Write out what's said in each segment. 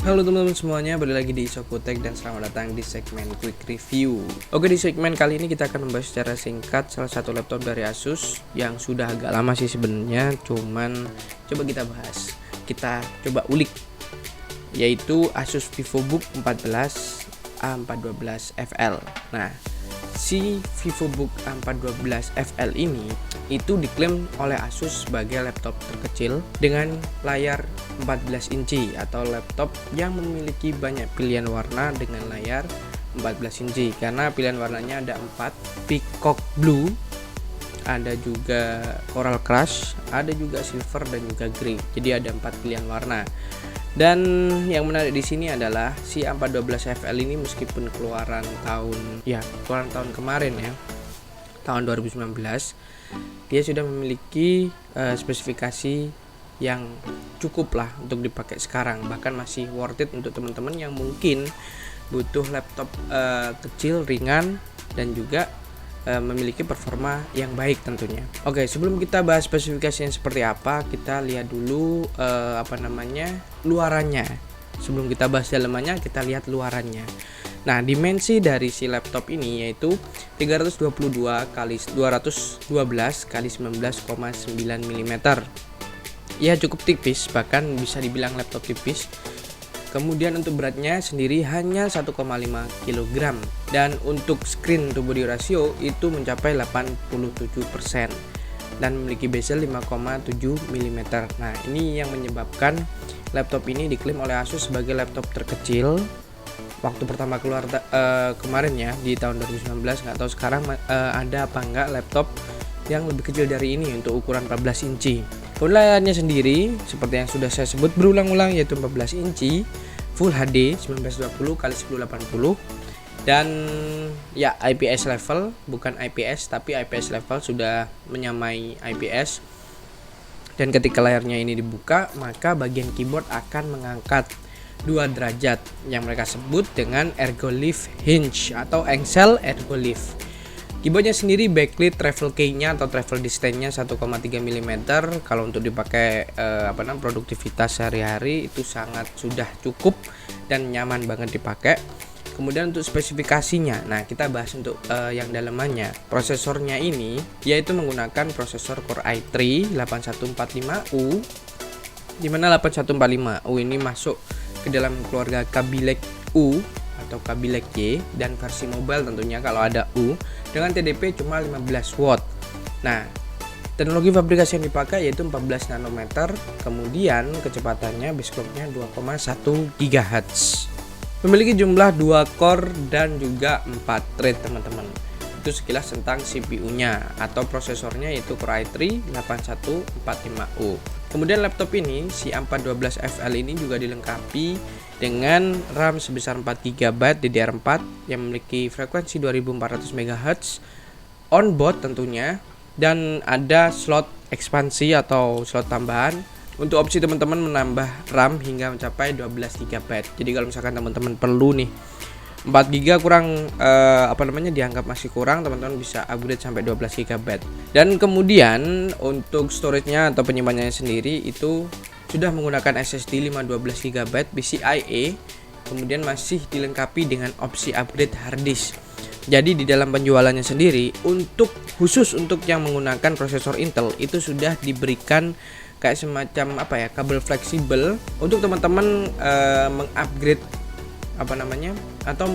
Halo teman-teman semuanya, balik lagi di Isokutek dan selamat datang di segmen Quick Review. Oke, di segmen kali ini kita akan membahas secara singkat salah satu laptop dari Asus yang sudah agak lama sih sebenarnya, cuman coba kita bahas. Kita coba ulik, yaitu Asus VivoBook 14 A412 FL. Nah, si VivoBook A412 FL ini itu diklaim oleh Asus sebagai laptop terkecil dengan layar 14 inci atau laptop yang memiliki banyak pilihan warna dengan layar 14 inci, karena pilihan warnanya ada 4: peacock blue, ada juga coral crush, ada juga silver dan juga grey. Jadi ada 4 pilihan warna. Dan yang menarik di sini adalah si A412 FL ini meskipun keluaran tahun kemarin ya, tahun 2019, dia sudah memiliki spesifikasi yang cukup lah untuk dipakai sekarang, bahkan masih worth it untuk teman-teman yang mungkin butuh laptop kecil, ringan, dan juga memiliki performa yang baik tentunya. Oke, sebelum kita bahas spesifikasinya seperti apa, kita lihat dulu luarannya. Sebelum kita bahas dalamannya, kita lihat luarannya. Nah, dimensi dari si laptop ini yaitu 322 x 212 x 19,9 mm. Ya, cukup tipis, bahkan bisa dibilang laptop tipis. Kemudian untuk beratnya sendiri hanya 1,5 kg, dan untuk screen to body ratio itu mencapai 87% dan memiliki bezel 5,7 mm. Nah, ini yang menyebabkan laptop ini diklaim oleh Asus sebagai laptop terkecil waktu pertama keluar kemarin ya, di tahun 2019. Nggak tahu sekarang ada apa enggak laptop yang lebih kecil dari ini untuk ukuran 14 inci. Kemudian layarnya sendiri seperti yang sudah saya sebut berulang-ulang, yaitu 14 inci Full HD 1920 x 1080, dan ya IPS level, bukan IPS tapi IPS level, sudah menyamai IPS. Dan ketika layarnya ini dibuka, maka bagian keyboard akan mengangkat 2 derajat yang mereka sebut dengan ergolift hinge atau engsel ergolift. Keyboardnya sendiri backlit travel key-nya atau travel distance-nya 1,3 mm. Kalau untuk dipakai produktivitas sehari-hari itu sangat sudah cukup dan nyaman banget dipakai. Kemudian untuk spesifikasinya, nah kita bahas untuk yang dalamannya. Prosesornya ini yaitu menggunakan prosesor Core i3 8145U, dimana 8145U ini masuk ke dalam keluarga Kaby Lake U atau Kaby Lake Y, dan versi mobile tentunya kalau ada U, dengan TDP cuma 15 watt. Nah, teknologi fabrikasi yang dipakai yaitu 14 nanometer, kemudian kecepatannya base clock-nya 2,1 GHz. Memiliki jumlah 2 core dan juga 4 thread, teman-teman. Itu sekilas tentang CPU-nya atau prosesornya, yaitu Core i3 8145U. Kemudian laptop ini, si A412 FL ini juga dilengkapi dengan RAM sebesar 4GB DDR4 yang memiliki frekuensi 2400 MHz on-board tentunya, dan ada slot ekspansi atau slot tambahan untuk opsi teman-teman menambah RAM hingga mencapai 12GB. Jadi kalau misalkan teman-teman perlu nih 4GB kurang dianggap masih kurang, teman-teman bisa upgrade sampai 12GB. Dan kemudian untuk storage-nya atau penyimpanannya sendiri itu sudah menggunakan SSD 512GB PCIe, kemudian masih dilengkapi dengan opsi upgrade hard disk. Jadi di dalam penjualannya sendiri, khusus untuk yang menggunakan prosesor Intel itu sudah diberikan kayak semacam kabel fleksibel untuk teman-teman mengupgrade atau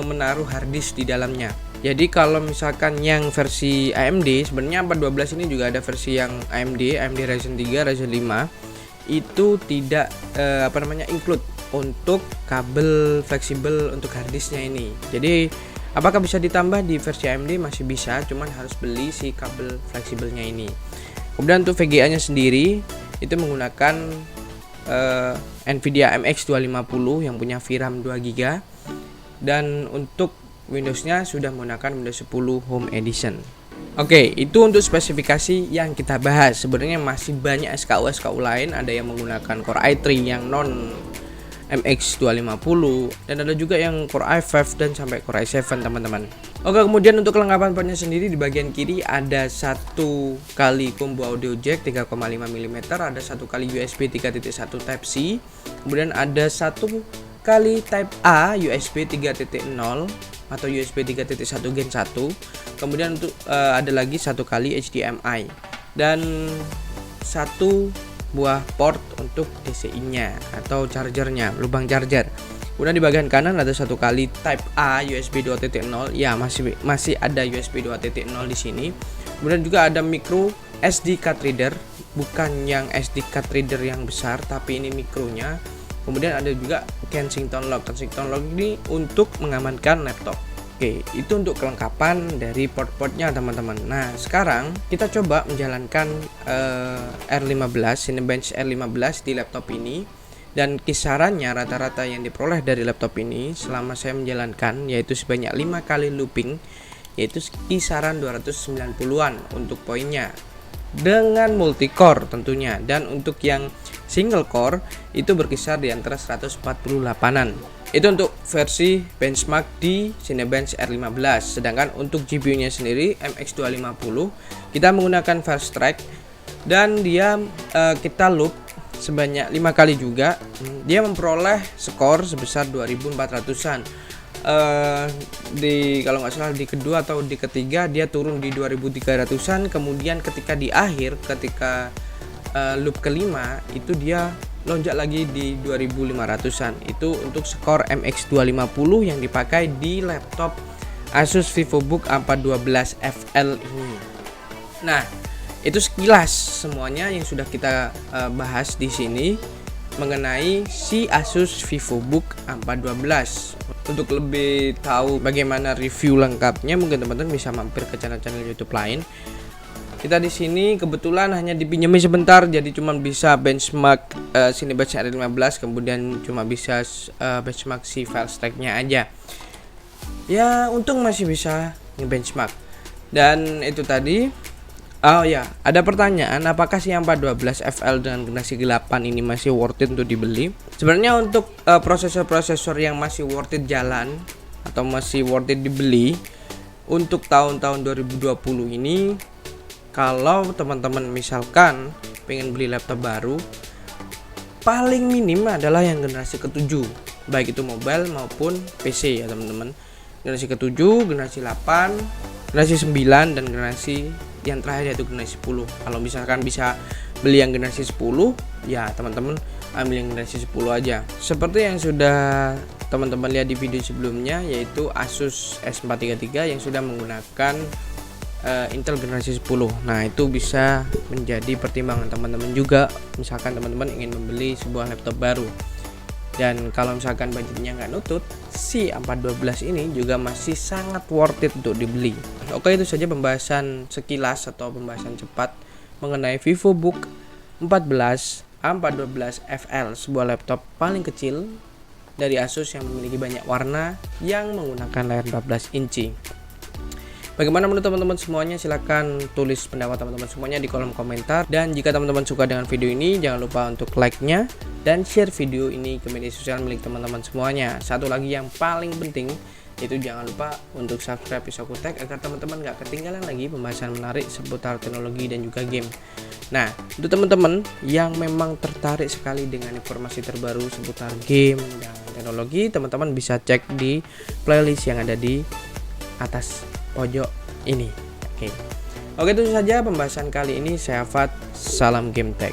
menaruh hard disk di dalamnya. Jadi kalau misalkan yang versi AMD, sebenarnya 412 ini juga ada versi yang AMD Ryzen 3, Ryzen 5 itu tidak include untuk kabel fleksibel untuk hard disknya ini. Jadi apakah bisa ditambah di versi AMD? Masih bisa, cuman harus beli si kabel fleksibelnya ini. Kemudian untuk VGA nya sendiri itu menggunakan Nvidia MX 250 yang punya VRAM 2GB, dan untuk Windows-nya sudah menggunakan Windows 10 Home Edition. Oke, itu untuk spesifikasi yang kita bahas. Sebenarnya masih banyak SKU lain, ada yang menggunakan Core i3 yang MX 250, dan ada juga yang Core i5 dan sampai Core i7 teman-teman. Oke, kemudian untuk kelengkapan portnya sendiri di bagian kiri ada satu kali combo audio jack 3,5 mm, ada satu kali USB 3.1 Type C, kemudian ada satu kali Type A USB 3.0 atau USB 3.1 Gen 1. Kemudian untuk ada lagi satu kali HDMI dan satu buah port untuk DCI-nya atau chargernya, lubang charger. Kemudian di bagian kanan ada satu kali Type A USB 2.0. Ya, masih ada USB 2.0 di sini. Kemudian juga ada micro SD card reader, bukan yang SD card reader yang besar, tapi ini mikronya. Kemudian ada juga Kensington lock. Kensington lock ini untuk mengamankan laptop. Oke, itu untuk kelengkapan dari port-portnya teman-teman. Nah, sekarang kita coba menjalankan R15, Cinebench R15 di laptop ini. Dan kisarannya rata-rata yang diperoleh dari laptop ini selama saya menjalankan yaitu sebanyak 5 kali looping, yaitu kisaran 290-an untuk poinnya. Dengan multicore tentunya, dan untuk yang single core itu berkisar di antara 148-an. Itu untuk versi benchmark di Cinebench R15. Sedangkan untuk GPU-nya sendiri MX250 kita menggunakan fast track, dan dia kita loop sebanyak 5 kali juga. Dia memperoleh skor sebesar 2400-an. Di kalau nggak salah di kedua atau di ketiga dia turun di 2300-an. Kemudian ketika di akhir, ketika loop kelima itu dia lonjak lagi di 2500-an. Itu untuk skor MX250 yang dipakai di laptop Asus VivoBook A412 FL ini. Nah, itu sekilas semuanya yang sudah kita bahas di sini mengenai si Asus VivoBook A412. Untuk lebih tahu bagaimana review lengkapnya, mungkin teman-teman bisa mampir ke channel-channel YouTube lain. Kita di sini kebetulan hanya dipinjami sebentar, jadi cuma bisa benchmark Cinebench R15, kemudian cuma bisa benchmark si file stack-nya aja. Ya, untung masih bisa nge-benchmark. Dan itu tadi. Oh ya, ada pertanyaan, apakah si A412 FL dengan generasi 8 ini masih worth it untuk dibeli? Sebenarnya untuk prosesor-prosesor yang masih worth it jalan atau masih worth it dibeli untuk tahun-tahun 2020 ini, kalau teman-teman misalkan pengen beli laptop baru, paling minim adalah yang generasi ke-7, baik itu mobile maupun PC ya teman-teman. Generasi ke-7, generasi 8, generasi 9, dan generasi yang terakhir yaitu generasi 10. Kalau misalkan bisa beli yang generasi 10, ya teman-teman ambil yang generasi 10 aja. Seperti yang sudah teman-teman lihat di video sebelumnya, yaitu Asus S433 yang sudah menggunakan Intel generasi 10. Nah, itu bisa menjadi pertimbangan teman-teman juga misalkan teman-teman ingin membeli sebuah laptop baru. Dan kalau misalkan budgetnya nggak nutut, si A412 ini juga masih sangat worth it untuk dibeli. Oke, itu saja pembahasan sekilas atau pembahasan cepat mengenai VivoBook 14 A412 FL, sebuah laptop paling kecil dari Asus yang memiliki banyak warna yang menggunakan layar 14 inci. Bagaimana menurut teman-teman semuanya? Silahkan tulis pendapat teman-teman semuanya di kolom komentar. Dan jika teman-teman suka dengan video ini, jangan lupa untuk like-nya dan share video ini ke media sosial milik teman-teman semuanya. Satu lagi yang paling penting, itu jangan lupa untuk subscribe Isoku Tech agar teman-teman gak ketinggalan lagi pembahasan menarik seputar teknologi dan juga game. Nah, untuk teman-teman yang memang tertarik sekali dengan informasi terbaru seputar game dan teknologi, teman-teman bisa cek di playlist yang ada di atas pojok ini. Oke, itu saja pembahasan kali ini. Saya Fat, salam Game Tech.